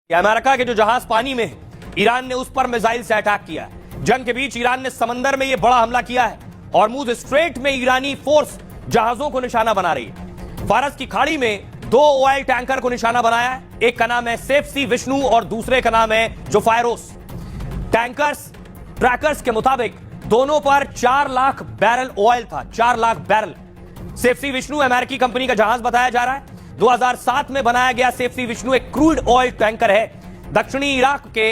कि अमेरिका के जो जहाज पानी में है, ईरान ने उस पर मिसाइल से अटैक किया है। जंग के बीच ईरान ने समंदर में यह बड़ा हमला किया है। हॉर्मुज स्ट्रेट में ईरानी फोर्स जहाजों को निशाना बना रही है। फारस की खाड़ी में 2 ऑयल टैंकर को निशाना बनाया है। एक का नाम है सेफ सी विष्णु और दूसरे का नाम है जोफायरोस। टैंकर्स ट्रैकर्स के मुताबिक दोनों पर 4 लाख बैरल ऑयल था। 4 लाख बैरल। सेफ सी विष्णु अमेरिकी कंपनी का जहाज बताया जा रहा है। 2007 में बनाया गया सेफ सी विष्णु एक क्रूड ऑयल टैंकर है। दक्षिणी इराक के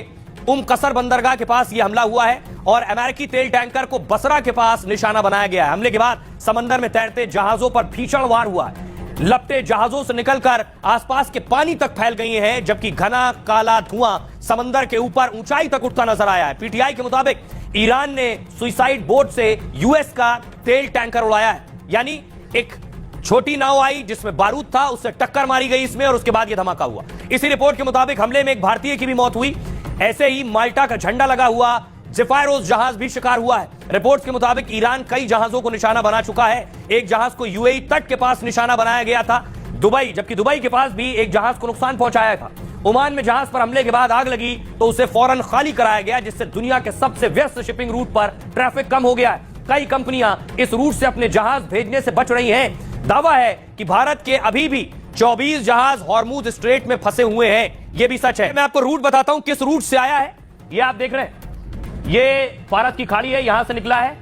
कसर बंदरगाह के पास यह हमला हुआ है और अमेरिकी तेल टैंकर को बसरा के पास निशाना बनाया गया है। हमले के बाद समंदर में तैरते जहाजों पर भीषण वार हुआ है। लपटे जहाजों से निकलकर आसपास के पानी तक फैल गई हैं, जबकि घना काला धुआं समंदर के ऊपर ऊंचाई तक उठता नजर आया है। पीटीआई के मुताबिक ईरान ने सुइसाइड बोट से यूएस का तेल टैंकर उड़ाया है। यानी एक छोटी नाव आई जिसमें बारूद था, उससे टक्कर मारी गई इसमें और उसके बाद यह धमाका हुआ। इसी रिपोर्ट के मुताबिक हमले में एक भारतीय की भी मौत हुई। ऐसे ही माल्टा का झंडा लगा हुआ जोफायरोस जहाज भी शिकार हुआ है। रिपोर्ट्स के मुताबिक ईरान कई जहाजों को निशाना बना चुका है। एक जहाज को यूएई तट के पास निशाना बनाया गया था दुबई, जबकि दुबई के पास भी एक जहाज को नुकसान पहुंचाया था। ओमान में जहाज पर हमले के बाद आग लगी तो उसे फौरन खाली कराया गया, जिससे दुनिया के सबसे व्यस्त शिपिंग रूट पर ट्रैफिक कम हो गया है। कई कंपनियां इस रूट से अपने जहाज भेजने से बच रही हैं। दावा है कि भारत के अभी भी 24 जहाज हॉर्मुज स्ट्रेट में फंसे हुए हैं। यह भी सच है। मैं आपको रूट बताता हूं किस रूट से आया है। यह आप देख रहे हैं, ये फारस की खाड़ी है, यहां से निकला है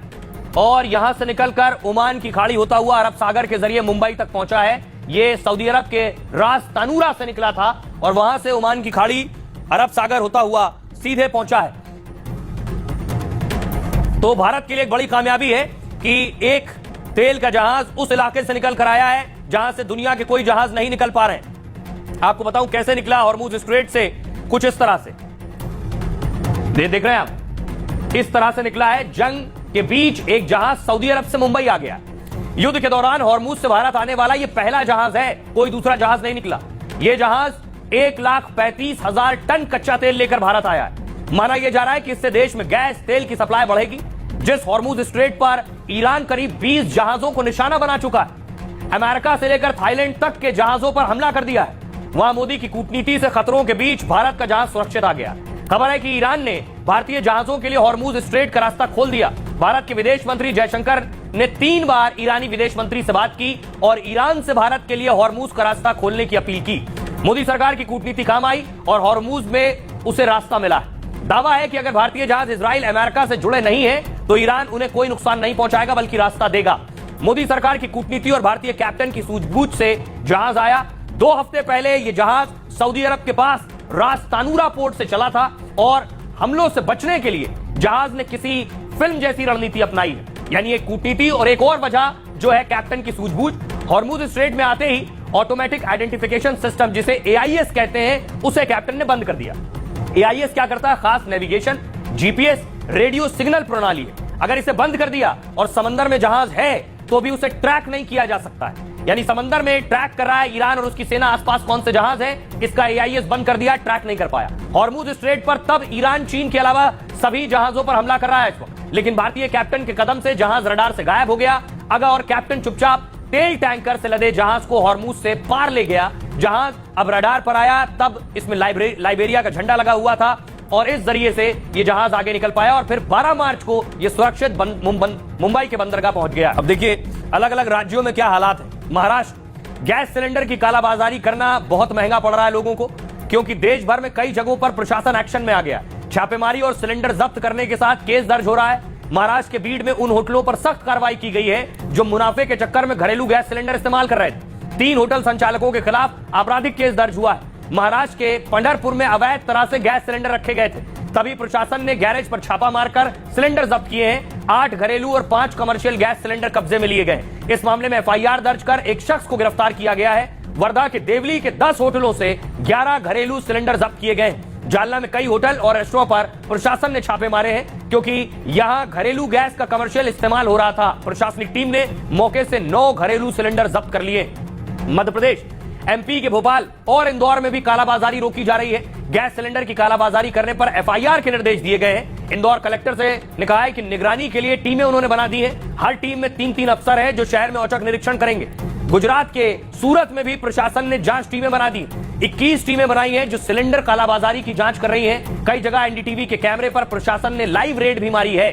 और यहां से निकलकर ओमान की खाड़ी होता हुआ अरब सागर के जरिए मुंबई तक पहुंचा है। ये सऊदी अरब के रास तानूरा से निकला था और वहां से ओमान की खाड़ी अरब सागर होता हुआ सीधे पहुंचा है। तो भारत के लिए एक बड़ी कामयाबी है कि एक तेल का जहाज उस इलाके से निकल कर आया है जहां से दुनिया के कोई जहाज नहीं निकल पा रहे हैं। आपको बताऊं कैसे निकला हॉर्मुज स्ट्रेट से, कुछ इस तरह से देख रहे हैं आप, इस तरह से निकला है। जंग के बीच एक जहाज सऊदी अरब से मुंबई आ गया। युद्ध के दौरान हॉर्मुज से भारत आने वाला यह पहला जहाज है, कोई दूसरा जहाज नहीं निकला। यह जहाज 1,35,000 टन कच्चा तेल लेकर भारत आया है। माना यह जा रहा है कि इससे देश में गैस तेल की सप्लाई बढ़ेगी। जिस हॉर्मुज स्ट्रेट पर ईरान करीब 20 जहाजों को निशाना बना चुका है, अमेरिका से लेकर थाईलैंड तक के जहाजों पर हमला कर दिया है, वहां मोदी की कूटनीति से खतरों के बीच भारत का जहाज सुरक्षित आ गया। खबर है कि ईरान ने भारतीय जहाजों के लिए हॉर्मुज स्ट्रेट का रास्ता खोल दिया। भारत के विदेश मंत्री जयशंकर ने 3 बार ईरानी विदेश मंत्री से बात की और ईरान से भारत के लिए हॉर्मुज का रास्ता खोलने की अपील की। मोदी सरकार की कूटनीति काम आई और हॉर्मुज में उसे रास्ता मिला। दावा है कि अगर भारतीय जहाज इजराइल अमेरिका से जुड़े नहीं है तो ईरान उन्हें कोई नुकसान नहीं पहुंचाएगा बल्कि रास्ता देगा। मोदी सरकार की कूटनीति और भारतीय कैप्टन की सूझबूझ से जहाज आया। 2 हफ्ते पहले यह जहाज सऊदी अरब के पास रास तानूरा पोर्ट से चला था और हमलों से बचने के लिए जहाज ने किसी फिल्म जैसी रणनीति अपनाई है। यानी एक कूटनीति और एक और वजह जो है कैप्टन की सूझबूझ। हॉर्मुज स्ट्रेट में आते ही ऑटोमेटिक आइडेंटिफिकेशन सिस्टम जिसे AIS कहते हैं उसे कैप्टन ने बंद कर दिया। AIS क्या करता है? खास नेविगेशन, GPS, रेडियो सिग्नल प्रणाली है। अगर इसे बंद कर दिया और समंदर में जहाज है तो भी उसे ट्रैक नहीं किया जा सकता है। यानी समंदर में ट्रैक कर रहा है ईरान और उसकी सेना, आसपास कौन से जहाज है इसका AIS बंद कर दिया, ट्रैक नहीं कर पाया। हॉर्मुज स्ट्रेट पर तब ईरान चीन के अलावा सभी जहाजों पर हमला कर रहा है इस वक्त, लेकिन भारतीय कैप्टन के कदम से जहाज रडार से गायब हो गया। अगर और कैप्टन चुपचाप तेल टैंकर से लदे जहाज को हॉर्मुज से पार ले गया। जहाज अब रडार पर आया, तब इसमें लाइबेरिया का झंडा लगा हुआ था और इस जरिए से यह जहाज आगे निकल पाया और फिर 12 मार्च को यह सुरक्षित मुंबई के बंदरगाह पहुंच गया। अब देखिए अलग अलग राज्यों में क्या हालात है। महाराष्ट्र, गैस सिलेंडर की कालाबाजारी करना बहुत महंगा पड़ रहा है लोगों को, क्योंकि देश भर में कई जगहों पर प्रशासन एक्शन में आ गया। छापेमारी और सिलेंडर जब्त करने के साथ केस दर्ज हो रहा है। महाराष्ट्र के बीड में उन होटलों पर सख्त कार्रवाई की गई है जो मुनाफे के चक्कर में घरेलू गैस सिलेंडर इस्तेमाल कर रहे थे। 3 होटल संचालकों के खिलाफ आपराधिक केस दर्ज हुआ है। महाराष्ट्र के पंढरपुर में अवैध तरह से गैस सिलेंडर रखे गए थे, तभी प्रशासन ने गैरेज पर छापा मारकर सिलेंडर जब्त किए हैं। 8 घरेलू और 5 कमर्शियल गैस सिलेंडर कब्जे में लिए गए। इस मामले में FIR दर्ज कर एक शख्स को गिरफ्तार किया गया है। वर्धा के देवली के 10 होटलों से 11 घरेलू सिलेंडर जब्त किए गए। जालना में कई होटल और रेस्टोरेंट पर प्रशासन ने छापे मारे हैं क्योंकि यहां घरेलू गैस का कमर्शियल इस्तेमाल हो रहा था। प्रशासनिक टीम ने मौके से 9 घरेलू सिलेंडर जब्त कर लिए। मध्य प्रदेश, MP के भोपाल और इंदौर में भी कालाबाजारी रोकी जा रही है। गैस सिलेंडर की कालाबाजारी करने पर FIR के निर्देश दिए गए हैं। इंदौर कलेक्टर से ने कहा है कि निगरानी के लिए टीमें उन्होंने बना दी है। हर टीम में 3-3 अफसर है जो शहर में औचक निरीक्षण करेंगे। गुजरात के सूरत में भी प्रशासन ने जांच टीमें बना दी। 21 टीमें बनाई हैं जो सिलेंडर कालाबाजारी की जांच कर रही हैं। कई जगह एनडीटीवी के कैमरे पर प्रशासन ने लाइव रेड भी मारी है।